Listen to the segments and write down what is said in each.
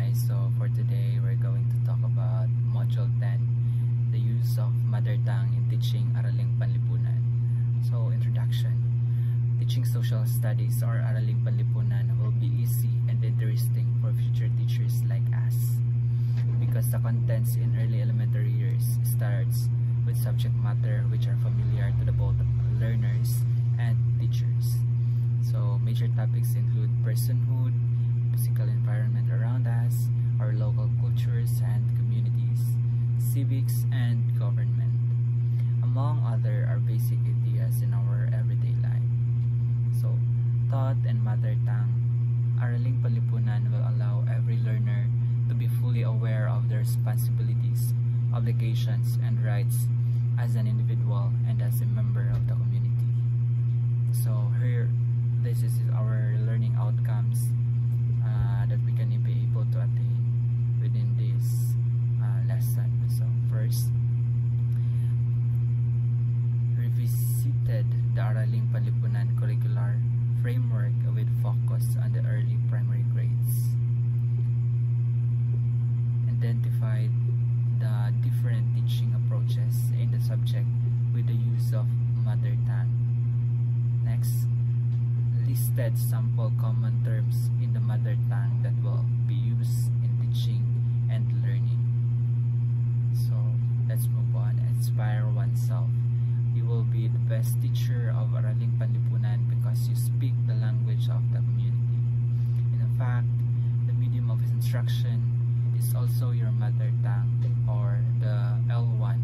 guys, so for today we're going to talk about Module 10, the use of mother tongue in teaching Araling Panlipunan. So introduction. Teaching social studies or Araling Panlipunan will be easy and interesting for future teachers like us, because the contents in early elementary years starts with subject matter which are familiar to the both learners and teachers. So major topics include personhood, physical environment around us, our local cultures and communities, civics and government. Among other are basic ideas in our everyday life. So thought and mother tongue, Araling Panlipunan will allow every learner to be fully aware of their responsibilities, obligations and rights as an individual and as a member of the community. So here, this is our learning outcomes that we can be able to attain within this lesson. So first, revisited the Araling Panlipunan curricular framework with focus on the early primary grades. Identified the different teaching approaches in the subject with the use of mother tongue. Next, listed sample common terms in the mother tongue that will be used in teaching and learning. So let's move on. Inspire oneself. You will be the best teacher of Araling Panlipunan because you speak the language of the community. In fact, the medium of instruction is also your mother tongue, or the L1,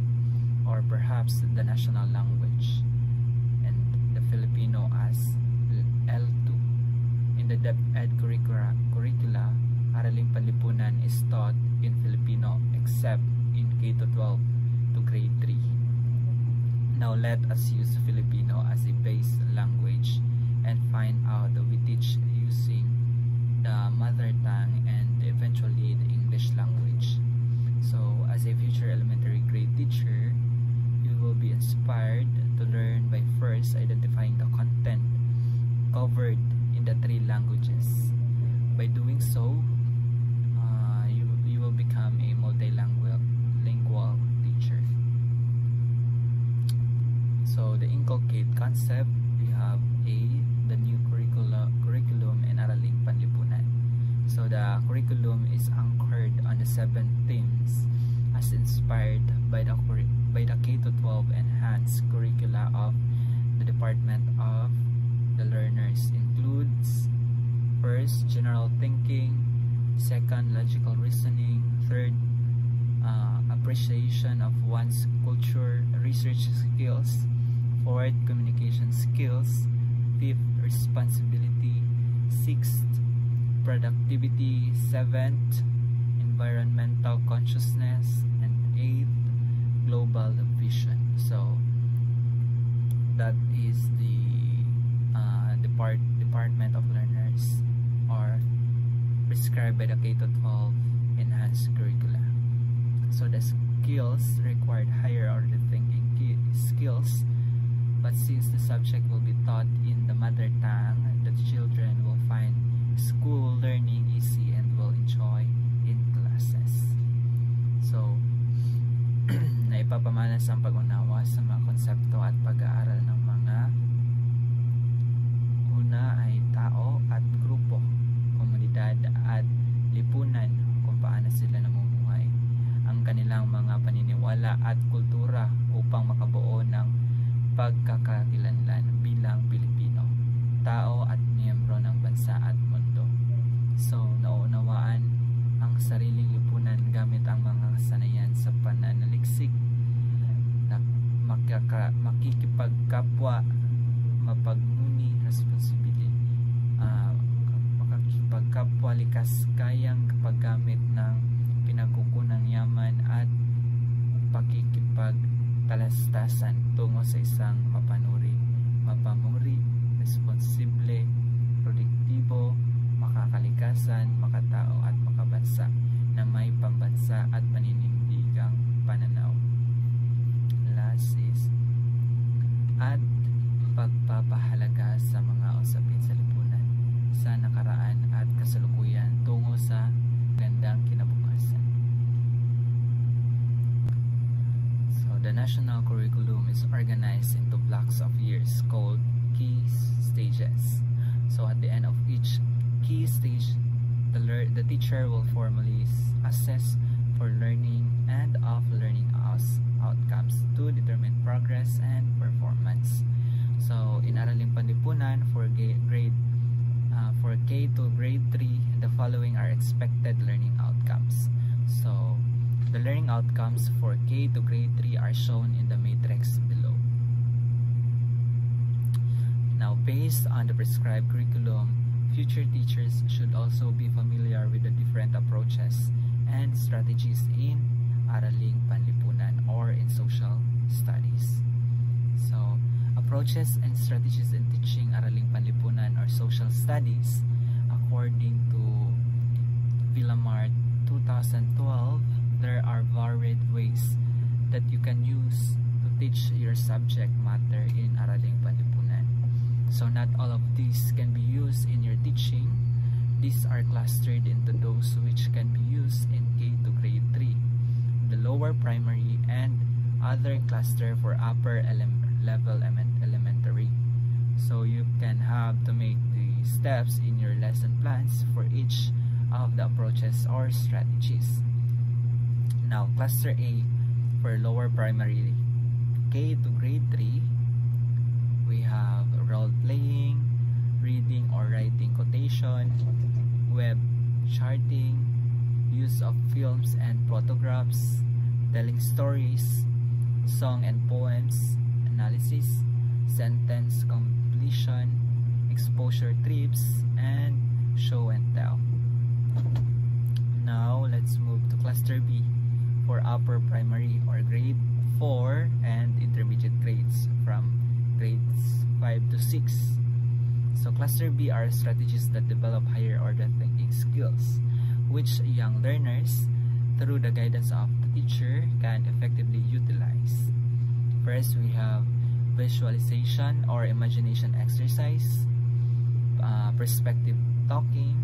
or perhaps the national language, and the Filipino as L2. In the DepEd curricula, Araling Panlipunan is taught in Filipino except in K-12 to grade 3. Now let us use Filipino as a base language and find out that we teach using the mother tongue and eventually the English language. So as a future elementary grade teacher, you will be inspired to learn by first identifying the content covered in the 3 languages. By doing so, you will become a multilingual teacher. So the inculcate concept, we have the new curriculum in Araling Panlipunan. So the curriculum is anchored on the 7 themes as inspired by the K-12 enhanced curricula of the Department of the Learners. Includes first, general thinking; second, logical reasoning; third, appreciation of one's culture, research skills; fourth, communication skills; fifth, responsibility; sixth, productivity; seventh, environmental consciousness; and eighth, global vision. So that is the Department of Learners, or prescribed by the K-12 enhanced curricula. So the skills required higher order thinking skills, but since the subject will be taught in the mother tongue, the children will find school learning easy and will enjoy in classes. So naipapamalas ang pag-unawa sa mga konsepto at pag-aaral ng mga una ay tao at grupo, komunidad at lipunan, kung paano sila namumuhay, ang kanilang mga paniniwala at kultura upang makabuo ng pagkakakilanlan bilang Pilipino, tao at miyembro ng bansa at mundo. So nauunawaan ang sariling lipunan gamit ang mga kasanayan sa pananaliksik, makikipagkapwa, mapagmuni, responsibility, makikipagkapwa, likas kayang paggamit ng pinagkukunang yaman at pakikipagtalastasan tungo sa isang mapamuri, responsible, produktibo, makakalikasan, makatao at makabansa na may pambansa at paninindigang pananaw. Last is at pagpapahalaga sa mga usapin sa lipunan, sa nakaraan at kasalukuyan tungo sa gandang national curriculum is organized into blocks of years called key stages. So at the end of each key stage, the teacher will formally assess for learning and of learning outcomes to determine progress and performance. So in Araling Panlipunan for K to grade 3, the following are expected learning outcomes. So the learning outcomes for K to grade 3 are shown in the matrix below. Now, based on the prescribed curriculum, future teachers should also be familiar with the different approaches and strategies in Araling Panlipunan or in social studies. So, approaches and strategies in teaching Araling Panlipunan or social studies, according to Villamart 2012, there are varied ways that you can use to teach your subject matter in Araling Panlipunan. So not all of these can be used in your teaching. These are clustered into those which can be used in K to grade 3, the lower primary, and other cluster for upper level elementary. So you can have to make the steps in your lesson plans for each of the approaches or strategies. Now, cluster A for lower primary K to grade 3, we have role-playing, reading or writing quotation, web charting, use of films and photographs, telling stories, song and poems, analysis, sentence completion, exposure trips, and show and tell. Now, let's move to cluster B for upper primary or grade 4 and intermediate grades from grades 5 to 6. So cluster B are strategies that develop higher order thinking skills, which young learners, through the guidance of the teacher, can effectively utilize. First, we have visualization or imagination exercise, perspective talking,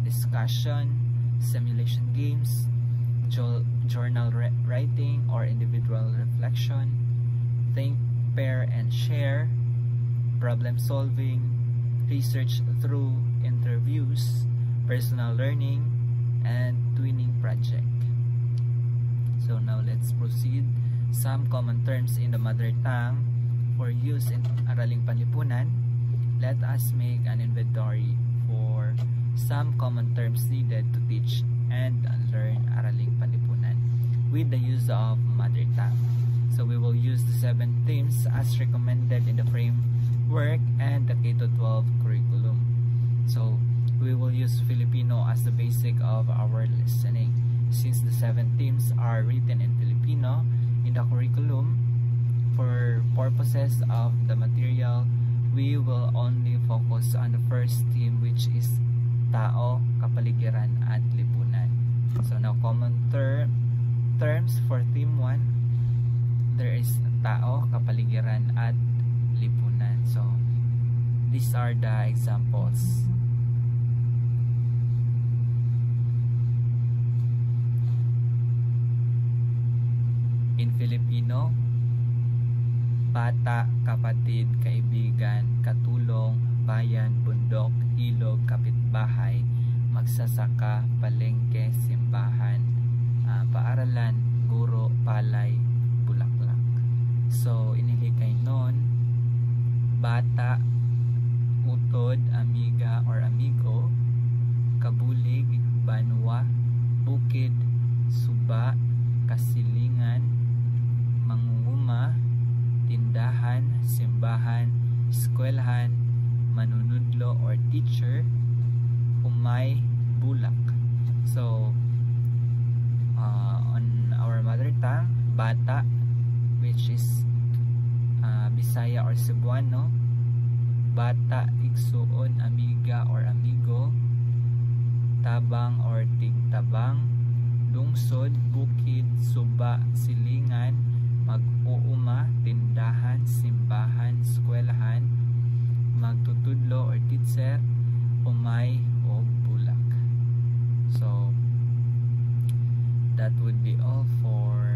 discussion, simulation games, journal writing or individual reflection, think, pair and share, problem solving, research through interviews, personal learning, and twinning project. So now let's proceed. Some common terms in the mother tongue for use in Araling Panlipunan. Let us make an inventory for some common terms needed to teach and learn Araling Panlipunan with the use of mother tongue. So we will use the 7 themes as recommended in the framework and the K-12 curriculum. So we will use Filipino as the basic of our listening. Since the 7 themes are written in Filipino in the curriculum, for purposes of the material, we will only focus on the first theme, which is tao, kapaligiran, at lipunan. So now common terms for theme 1, there is tao, kapaligiran, at lipunan. So these are the examples. In Filipino, bata, kapatid, kaibigan, katulong, bayan, bundok, ilog, kapitbahay, magsasaka, palengke, simbahan, paaralan, guro, palay, bulaklak. So, inilikay nun, bata, utod, amiga or amigo, kabulig, banwa, bukid, suba, kasilingan, mangunguma, tindahan, simbahan, eskwelahan, manunudlo or teacher, umay, bulak. So, on our mother tongue, bata, which is Bisaya or Cebuano, bata, igsuon, amiga or amigo, tabang or tigtabang, lungsod, bukid, suba, silingan, mag-uuma, tindahan, simbahan, eskwelahan, magtutudlo or teacher, umay o bulak. So that would be all for